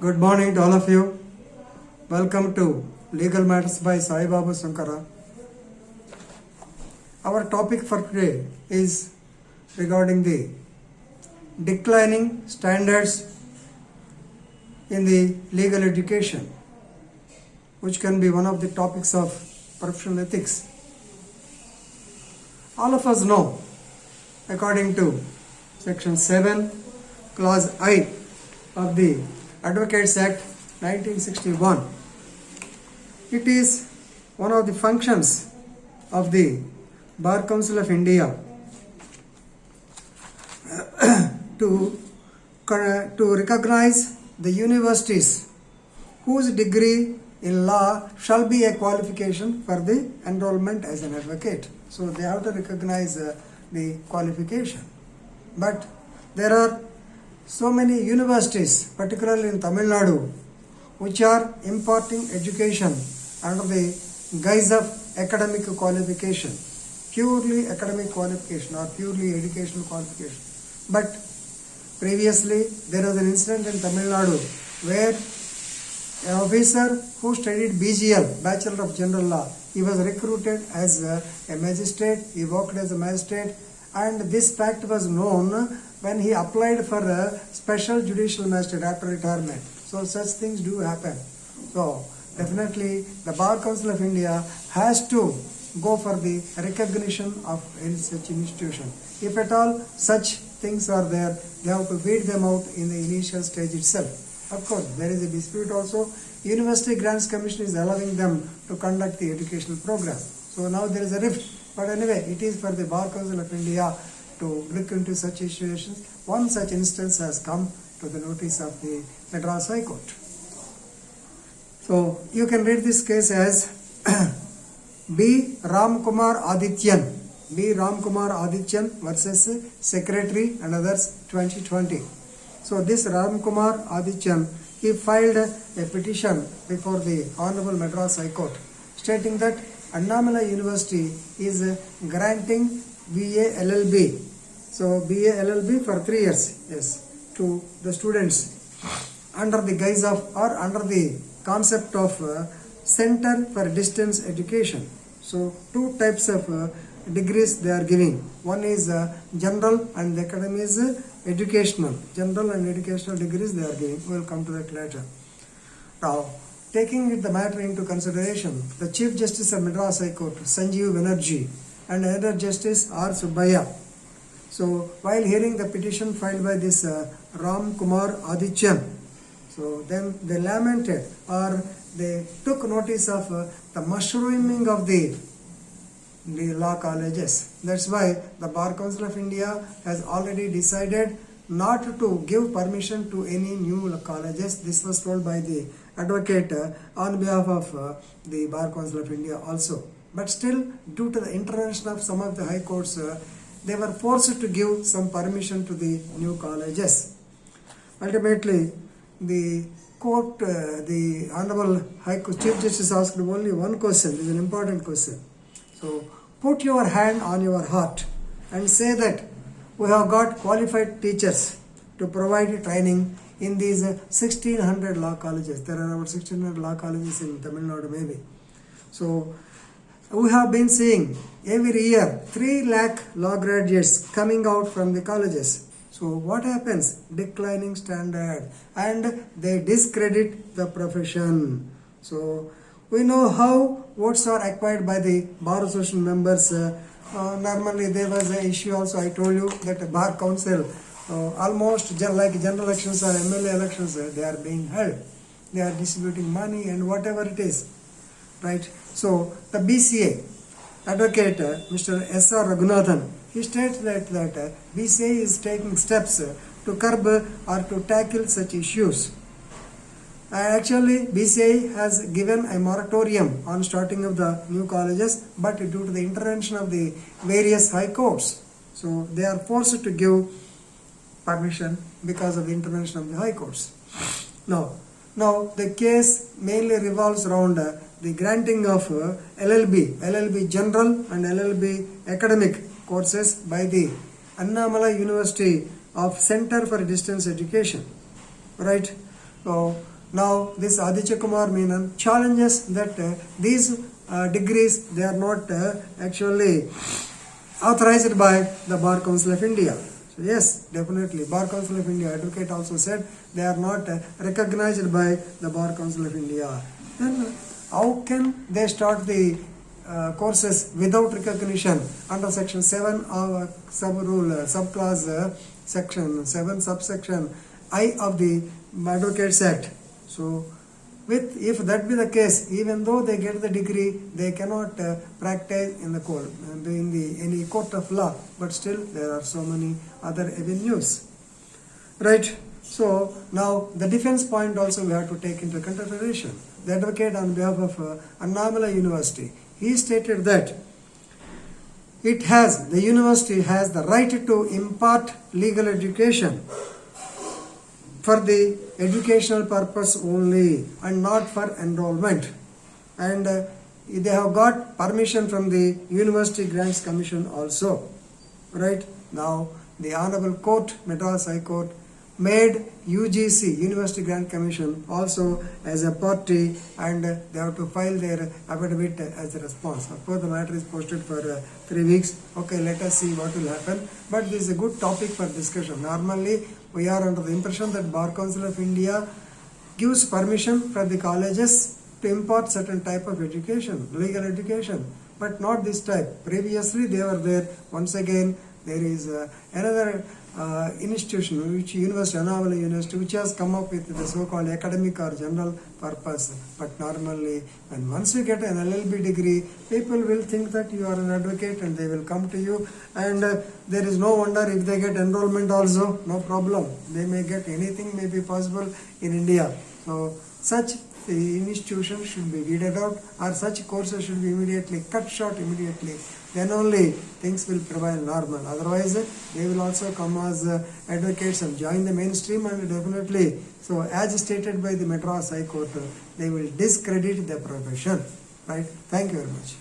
Good morning to all of you. Welcome to Legal Matters by Sai Babu Sankara. Our topic for today is regarding the declining standards in the legal education, which can be one of the topics of professional ethics. All of us know, according to Section 7, Clause I of the Advocates Act 1961, it is one of the functions of the Bar Council of India to recognize the universities whose degree in law shall be a qualification for the enrollment as an advocate. So they have to recognize the qualification. But there are so many universities, particularly in Tamil Nadu, which are imparting education under the guise of academic qualification, purely academic qualification or purely educational qualification. But previously there was an incident in Tamil Nadu where an officer who studied BGL, Bachelor of General Law, he was recruited as a magistrate, he worked as a magistrate, and this fact was known when he applied for a special judicial magistrate after retirement. So such things do happen. So definitely the Bar Council of India has to go for the recognition of any such institution. If at all such things are there, they have to weed them out in the initial stage itself. Of course, there is a dispute also. University Grants Commission is allowing them to conduct the educational program. So now there is a rift. But anyway, it is for the Bar Council of India to look into such situations. One such instance has come to the notice of the Madras High Court. So you can read this case as B. Ramkumar Adityan. B. Ramkumar Adityan versus Secretary and others 2020. So this Ramkumar Adityan, he filed a petition before the Honorable Madras High Court stating that Annamalai University is granting BA LLB. So BA LLB for 3 years, yes, to the students under the guise of or under the concept of Center for Distance Education. So two types of degrees they are giving. One is general and the other is educational. General and educational degrees they are giving. We will come to that later. Now, taking the matter into consideration, the Chief Justice of Madras High Court, Sanjeev Banerjee, and another Justice R. Subbaiah. So, while hearing the petition filed by this Ram Kumar Adityan, so then they lamented or they took notice of the mushrooming of the law colleges. That's why the Bar Council of India has already decided not to give permission to any new colleges. This was told by the advocate on behalf of the Bar Council of India also. But still, due to the intervention of some of the high courts, they were forced to give some permission to the new colleges. Ultimately, the court, the Honorable High Court Chief Justice asked only one question. This is an important question. So, put your hand on your heart and say that we have got qualified teachers to provide training in these 1600 law colleges. There are about 1600 law colleges in Tamil Nadu maybe. So, we have been seeing every year 3 lakh law graduates coming out from the colleges. So what happens? Declining standard, and they discredit the profession. So we know how votes are acquired by the Bar Association members. Normally there was an issue also, I told you, that the Bar Council, almost like general elections or MLA elections, they are being held. They are distributing money and whatever it is. Right? So the BCA, Advocate Mr. S.R. Raghunathan, he states that BCA is taking steps to curb or to tackle such issues. Actually, BCA has given a moratorium on starting of the new colleges, but due to the intervention of the various high courts, so they are forced to give permission because of the intervention of the high courts. Now the case mainly revolves around the granting of LLB General and LLB Academic courses by the Annamalai University of Center for Distance Education. Right? So now this Aditya Kumar Menon challenges that these degrees, they are not actually authorized by the Bar Council of India. So yes, definitely, Bar Council of India advocate also said they are not recognized by the Bar Council of India. Then how can they start the courses without recognition under section 7 of subclass section 7 subsection I of the Advocates Act? So if that be the case, even though they get the degree, they cannot practice in the court, any court of law, but still there are so many other avenues, right? So now the defense point also we have to take into consideration. The advocate on behalf of Annamalai University, he stated that the university has the right to impart legal education for the educational purpose only and not for enrollment, and they have got permission from the University Grants Commission also, right? Now the Honorable Court, Madras High Court, made UGC, University Grant Commission, also as a party, and they have to file their affidavit as a response. Of course, the matter is posted for 3 weeks. Okay, let us see what will happen. But this is a good topic for discussion. Normally, we are under the impression that Bar Council of India gives permission for the colleges to impart certain type of education, legal education, but not this type. Previously, they were there. Once again, there is another institution, which University, Annamalai University, which has come up with the so-called academic or general purpose. But normally, when once you get an LLB degree, people will think that you are an advocate and they will come to you, and there is no wonder if they get enrollment also, no problem. They may get anything may be possible in India. So such institutions should be weeded out, or such courses should be immediately cut short immediately. Then only things will prevail normal. Otherwise, they will also come as advocates and join the mainstream, and definitely, so as stated by the Madras High Court, they will discredit the profession. Right? Thank you very much.